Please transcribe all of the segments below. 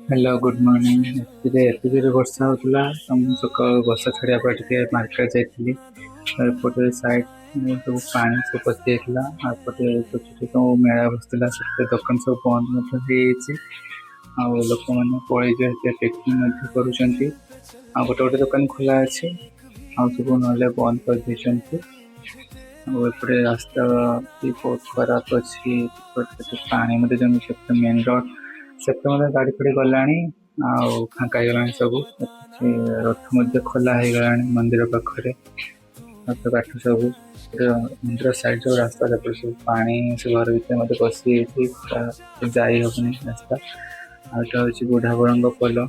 Hello good morning. एत जोर वर्षा होता सका वर्षा छाड़ा पर टे मार्केट जाइली। एपटे साइड सब पानी सब पशि जाता। आपटे छोट छोट सब मेला बसला से दुकान सब बंद लोक मैंने पलि पैकिंग कर गोटे गोटे दुकान खोला अच्छे आ सब ना बंद कर देते। एपटे रास्ता भी बहुत खराब अच्छी पानी मत जमी मेन रोड से गाड़ी फाड़ी गला फाँका गला सब रथ खोला हो गला मंदिर पाखे रथ काठ सब मंदिर साइड जो रास्ता सब पानी से घर भर मत पशि जाई हबनी रास्ता आटा हूँ बुढ़ा बड़ पोल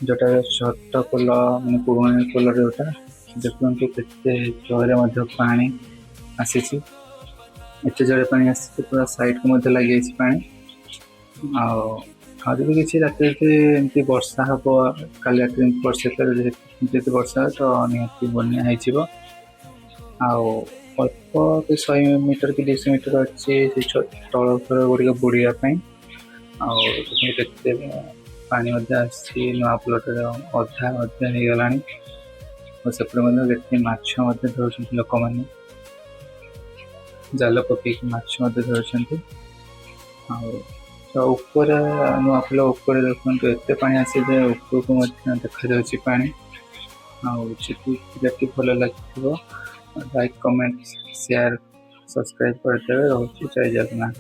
जोटा छोट पोल मैंने पुराना पोल जोटा देखते केते जोरे पानी आसी एत जोरे पानी आसी पूरा साइड को लगी पानी आज भी किसी रात एमती वर्षा हम काली रात वर्षा वर्षा तो निहती बनिया अल्प 100 मीटर कि 200 मीटर अच्छी तल घर गुड़िक बुड़ापी आते पानी आसी नुआ पोलटे अधा अधा हो गला सेपटे माछ धर लोक मैंने जाल पकई माछ धरती ऊपर नुआ पोल उपर देखते एत पानी आसी उपरको देखा पानी आती भल लगे लाइक कमेंट शेयर सब्सक्राइब करदे। रोचे जय जगन्नाथ।